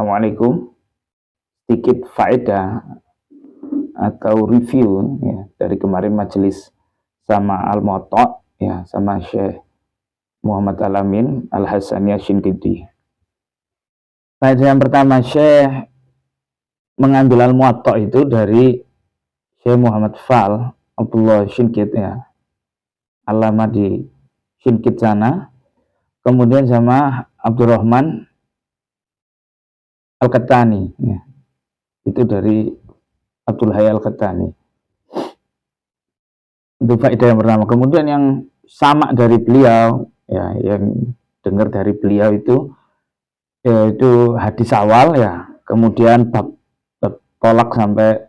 Assalamualaikum. Sedikit faedah atau review ya dari kemarin majelis sama Al-Muwatta ya sama Syekh Muhammad Alamin Al-Hasaniyah Shinqiti. Faedah yang pertama, Syekh mengambil Al-Muwatta itu dari Syekh Muhammad Fal Abdullah Shinqit ya, alama di Shinqit sana. Kemudian sama Abdurrahman Al-Qattani ya. Itu dari Abdul Hayy Al-Qattani. Itu faedah yang pertama. Kemudian yang sama dari beliau ya, yang dengar dari beliau itu yaitu hadis awal ya, kemudian bab tolak sampai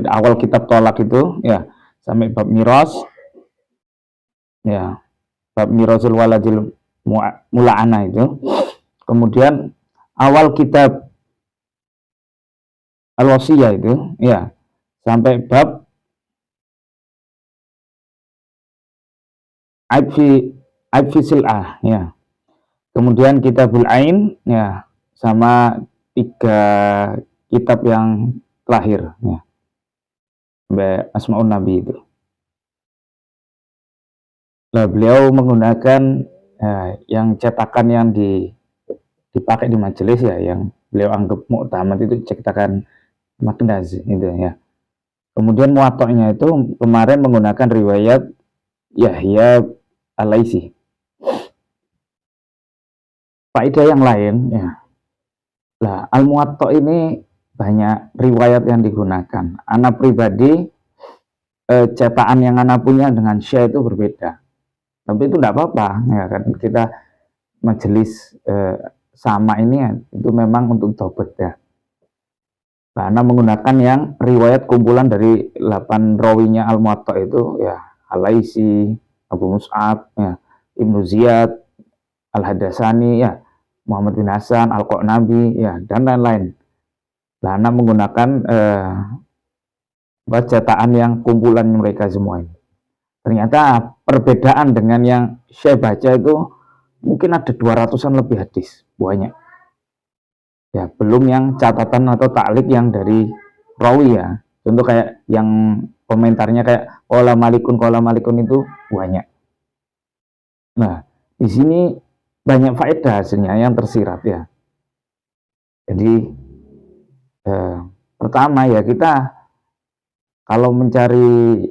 awal kitab tolak itu ya, sampai bab miras ya, bab mirasul waladil mula'ana itu. Kemudian awal kitab al-wasiyah itu ya, sampai bab aib fi sil'ah ya. Kemudian kitabul ain ya, sama 3 kitab yang terakhir ya, sampai Asmaul Nabi itu. Nah, beliau menggunakan yang cetakan yang dipakai di majelis ya, yang beliau anggap muktamad itu cetakan Maghnaz itu ya. Kemudian Muwatta'nya itu kemarin menggunakan riwayat Yahya Al-Laitsi. Faedah yang lain ya. Lah, Al-Muwatta ini banyak riwayat yang digunakan. Ana pribadi cetakan yang ana punya dengan Syekh itu berbeda. Tapi itu tidak apa-apa ya kan, kita majelis sama ini ya, itu memang untuk dobet ya. Karena menggunakan yang riwayat kumpulan dari 8 rawinya Al-Muwatta itu ya, Al-Laitsi, Abu Mus'ab ya, Ibnu Ziyad, Al-Hadatsani ya, Muhammad bin Hasan, Al-Qanabi ya, dan lain-lain. Karena menggunakan cetakan yang kumpulan mereka semua ini. Ternyata perbedaan dengan yang saya baca itu mungkin ada 200-an lebih hadis, banyak. Ya, belum yang catatan atau taklik yang dari rawi ya. Contoh kayak yang komentarnya kayak qala malikun itu banyak. Nah, di sini banyak faedah hasilnya yang tersirat ya. Jadi pertama ya, kita kalau mencari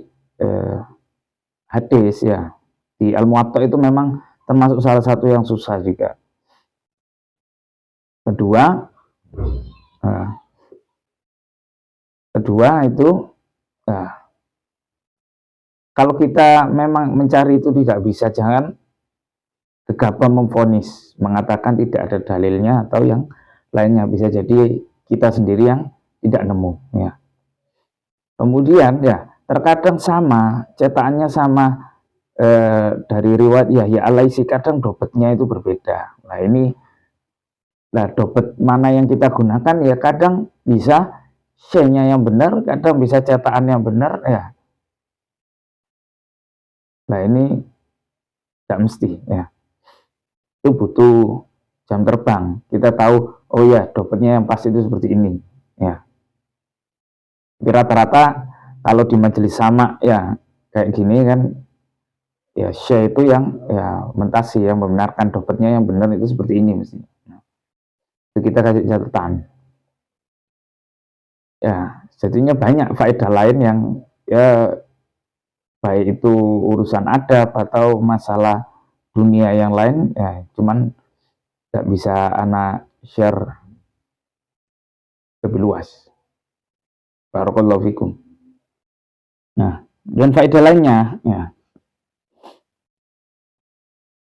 hadis ya di Al-Muwatta itu memang termasuk salah satu yang susah juga. Kedua itu kalau kita memang mencari itu tidak bisa, jangan gegabah memvonis mengatakan tidak ada dalilnya atau yang lainnya. Bisa jadi kita sendiri yang tidak nemu ya. Kemudian ya, terkadang sama cetakannya sama dari riwayat Yahya Al-Laitsi, kadang dobetnya itu berbeda. Nah ini, dobet mana yang kita gunakan ya, kadang bisa C-nya yang benar, kadang bisa cetakan yang benar ya. Nah ini tidak mesti ya, itu butuh jam terbang. Kita tahu oh ya, dobetnya yang pas itu seperti ini ya. Rata-rata kalau di majelis sama ya kayak gini kan ya, Syekh itu yang ya mentasi, yang membenarkan dobetnya yang benar itu seperti ini mesti. Nah, itu kita kasih catatan. Ya, jadinya banyak faedah lain yang ya, baik itu urusan adab atau masalah dunia yang lain ya, cuman tidak bisa anak share lebih luas. Barakallahu fikum. Nah, dan faedah lainnya ya.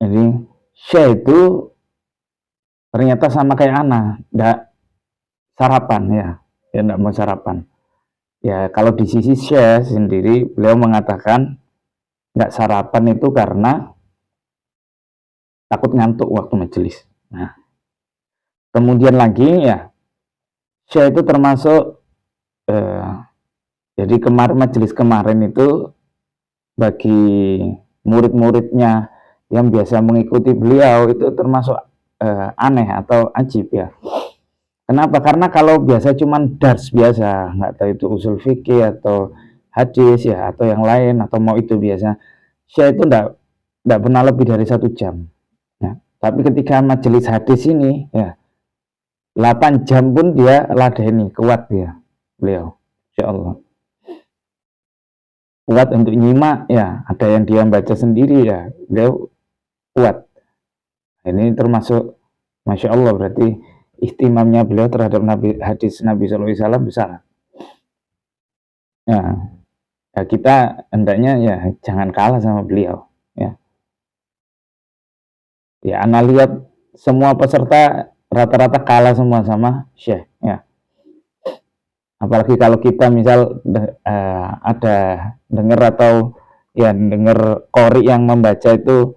Jadi Syekh itu ternyata sama kayak anak, tidak sarapan ya, tidak mau sarapan. Ya kalau di sisi Syekh sendiri, beliau mengatakan nggak sarapan itu karena takut ngantuk waktu majelis. Nah, kemudian lagi ya, Syekh itu termasuk jadi kemarin majelis kemarin itu bagi murid-muridnya yang biasa mengikuti beliau itu termasuk aneh atau ajib ya. Kenapa? Karena kalau biasa cuman dars biasa, nggak tahu itu usul fikih atau hadis ya, atau yang lain, atau mau itu biasa, syekh itu nggak pernah lebih dari 1 jam. Ya. Tapi ketika majelis hadis ini, ya 8 jam pun dia ladeni, kuat dia, beliau, insya Allah. Kuat untuk nyimak, ya ada yang dia baca sendiri ya, beliau kuat. Ini termasuk, Masya Allah, berarti istimamnya beliau terhadap hadis Nabi SAW besar. Ya, ya kita hendaknya ya jangan kalah sama beliau. Ya, ya ana lihat semua peserta rata-rata kalah semua sama Syekh. Ya, apalagi kalau kita misal ada dengar atau ya dengar qori yang membaca itu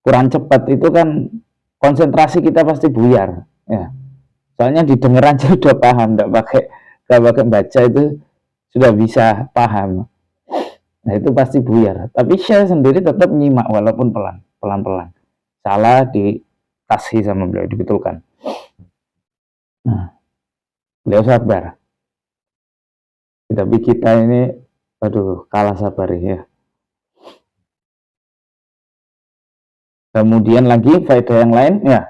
kurang cepat, itu kan konsentrasi kita pasti buyar. Ya, soalnya didengar aja udah paham, nggak pakai baca itu sudah bisa paham. Nah itu pasti buyar. Tapi saya sendiri tetap nyimak walaupun pelan-pelan. Salah dikasih sama beliau, dibetulkan. Nah, beliau sabar. Tapi kita ini, aduh, kalah sabar ya. Kemudian lagi faedah yang lain, ya.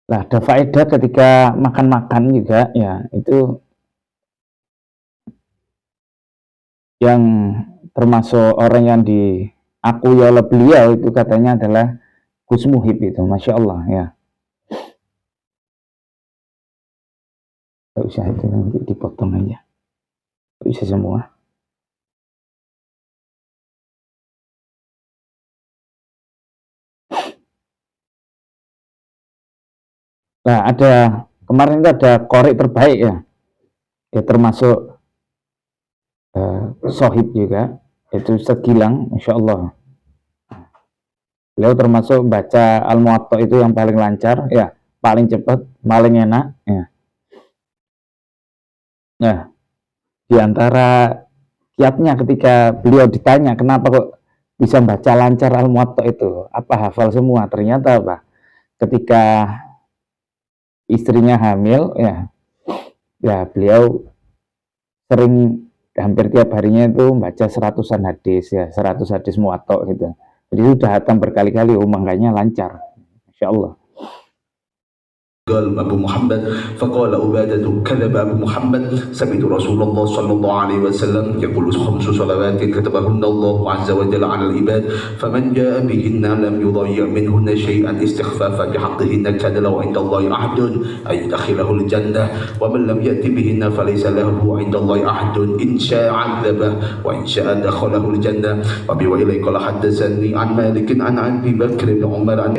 Nah, ada faedah ketika makan-makan juga, ya, itu yang termasuk orang yang diakui oleh beliau itu katanya adalah Gus Muhib itu, Masya Allah, ya. Gak usah itu, nanti dipotong aja. Gak usah semua. Nah, kemarin itu ada qori terbaik ya. Ya termasuk sohib juga, itu Ustaz Gilang, Insya Allah. Beliau termasuk baca Al-Muwatta itu yang paling lancar, ya, paling cepat, paling enak, ya. Nah, di antara kiatnya ketika beliau ditanya kenapa kok bisa baca lancar Al-Muwatta itu, apa hafal semua? Ternyata apa? Ketika istrinya hamil, ya beliau sering hampir tiap harinya itu baca 100-an hadis, ya 100 hadis Muwatta gitu. Jadi sudah hatam berkali-kali, makanya lancar, Insya Allah. قال أبو محمد فقال عبادة كذب أبو محمد سمعت رسول الله صلى الله عليه وسلم يقول 5 صلوات كتبهن الله عز وجل على العباد فمن جاء بهن لم يضيع منهن شيئا استخفافا بحقهن كان له عند الله عهد أن يدخله الجنة ومن لم يأت بهن فليس له عند الله عهد إن شاء عذبه وإن شاء دخله الجنة. وبي وإليه قال حدثني عن مالك عن أبي بكر بن عمر عن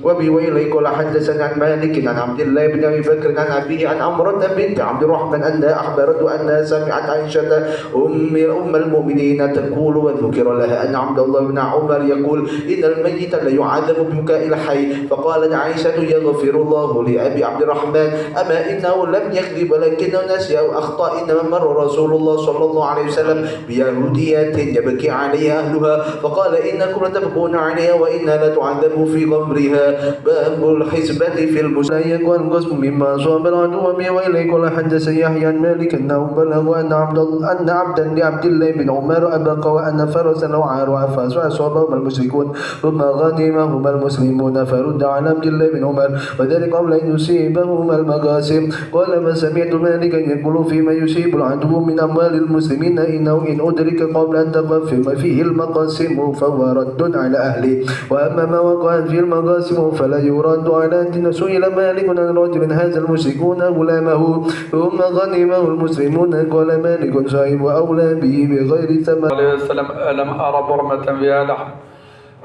وبي وإليه قال حدثني عن مالك عن عبد الله بن أبي بكر عن أبيه عن عمرة بنت عبد الرحمن أنها أخبرته أنها سمعت عائشة أم المؤمنين تقول وذكر لها أن عبد الله بن عمر يقول إن الميت ليعذب ببكاء الحي فقالت عائشة يغفر الله لأبي عبد الرحمن أما إنه لم يكذب ولكنه نسي أو أخطأ إنما مر رسول الله صلى الله عليه وسلم بيهودية يبكي عليها أهلها فقال إنكم لتبكون عليها وإنها لتعذب في قبرها باب الحسبة في المسلمين يكون قسم مما أصاب العدو به وإليه قال حدثني يحيى عن مالك أنه بلغ أن عبدا لعبد الله بن عمر أبق وأن فرسا وعار وأفاس فأصابهما المشركون ثم غنمهما المسلمون فرد على عبد الله بن عمر وذلك قبل أن يصيبهما المقاسم قال ما سمعت مالكا يقول فيما يصيب العدو من أموال المسلمين إنه إن أدرك قبل أن تقف فيه المقاسم فهو رد على أهله وأما ما وقع فيه المقاسم فلا يرد على أن سئل مالك عن رجل هذا المشركون غلامه ثم غنمه المسلمون قال مالك صاحب أولى به بغير ثمن. عليه وسلم ألم أرى برمة فيها لحم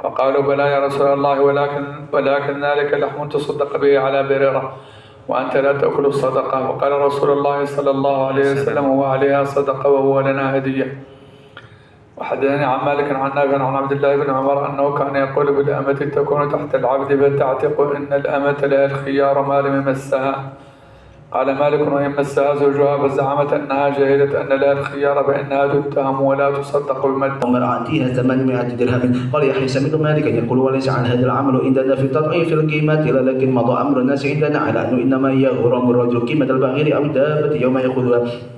فقالوا بلى يا رسول الله ولكن ذلك لحم تصدق به على بريرة وأنت لا تأكل الصدقة وقال رسول الله صلى الله عليه وسلم وعليها صدقة وهو لنا هدية. وحدثني عن مالك عن نافع عن عبد الله بن عمر أنه كان يقول بالأمة تكون تحت العبد فتعتق إن الأمة لها الخيار ما لم يمسها قال مالك وإن مسها زوجها فزعمت أنها جهلت أن لا الخيار بأنها تتهم ولا تصدق بما ومرأتها 800 درهم. قال يحيى سمعت مالكا يقول وليس عن هذا العمل عندنا في تضعيف القيمة لكن مضى أمر الناس عندنا على أنه إنما يغرم الرجل قيمة البعير أو الدابة يوم يأخذها.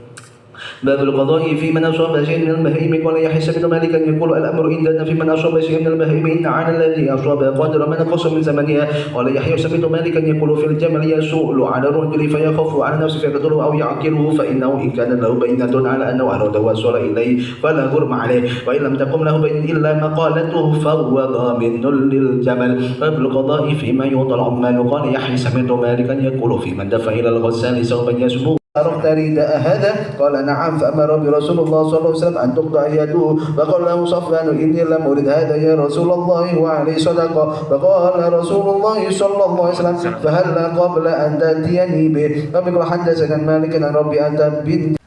باب القضاء في من أصاب شيئا من البهيم. قال يحيى سمعت مالكا يقول الأمر عندنا في من أصاب شيئا من البهيم إن على الذي أصاب قدر من نقص من ثمنها. قال يحيى سمعت مالكا يقول في الجمل يسول على الرجل فيخف على نفسه فيقتله أو يعقله فإنه إن كان له بينة على أنه أراد وصل إليه فلا غرم عليه وإن لم تقم له بين إلا مقالته فهو ضامن للجمل. باب القضاء فيما يعطى العمال. قال يحيى سمعت مالكا يقول في من دفع إلى الغسال ثوبا يسبوه أردت رداء هذا؟ قال نعم. فأمر برسول الله صلى الله عليه وسلم أن تقطع يده. فقال له صفوان إني لم أرد هذا يا رسول الله وعليه صدقة. فقال رسول الله صلى الله عليه وسلم فهل قبل أن تأتيني به. فقال حدثنا مالك عن ربي أنت بنت.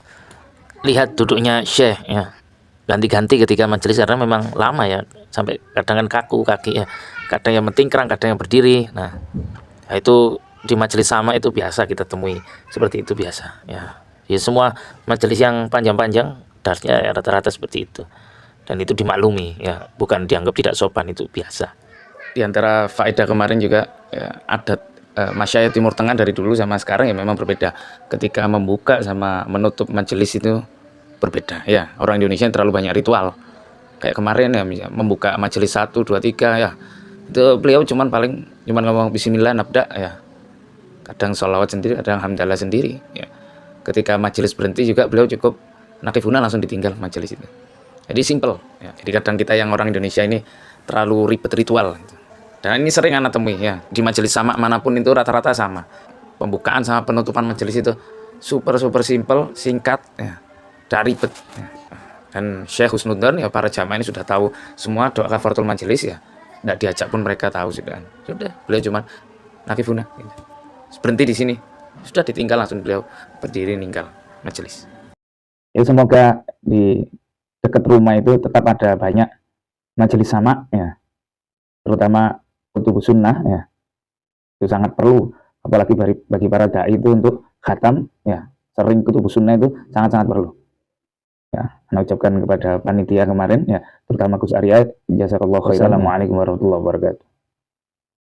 Lihat duduknya Syekh ya, ganti-ganti ketika majelis karena memang lama ya, sampai kadang kan kaku kaki ya, kadang yang mentingkrang, kadang yang berdiri. Nah itu di majelis sama itu biasa kita temui seperti itu biasa ya. Ya semua majelis yang panjang-panjang darahnya ya, rata-rata seperti itu, dan itu dimaklumi ya, bukan dianggap tidak sopan, itu biasa. Di antara faedah kemarin juga ya, adat masyayikh Timur Tengah dari dulu sama sekarang ya memang berbeda. Ketika membuka sama menutup majelis itu berbeda ya. Orang Indonesia terlalu banyak ritual. Kayak kemarin ya misalnya, membuka majelis 1, 2, 3 ya, itu beliau cuman ngomong bismillah nabda ya. Kadang sholawat sendiri, kadang hamdalah sendiri ya. Ketika majelis berhenti juga beliau cukup nakifuna langsung ditinggal majelis itu. Jadi simple ya. Jadi kadang kita yang orang Indonesia ini terlalu ribet ritual gitu. Dan ini sering anak temui ya, di majelis sama manapun itu rata-rata sama. Pembukaan sama penutupan majelis itu super simple, singkat ya. Tidak ribet ya. Dan Syekh Husnudzon ya, para jamaah ini sudah tahu semua doa kafaratul majelis ya. Tidak diajak pun mereka tahu sudah. Beliau cuma nakifuna gitu. Berhenti di sini, sudah ditinggal langsung beliau berdiri ninggal majelis. Ya semoga di dekat rumah itu tetap ada banyak majelis sama ya, terutama kutubus sunnah ya, itu sangat perlu, apalagi bagi para dai itu untuk khatam ya, sering kutubus sunnah itu sangat perlu ya. Saya ucapkan kepada panitia kemarin ya, terutama Gus Arya, jazakallahu khairan. Wassalamualaikum warahmatullahi wabarakatuh.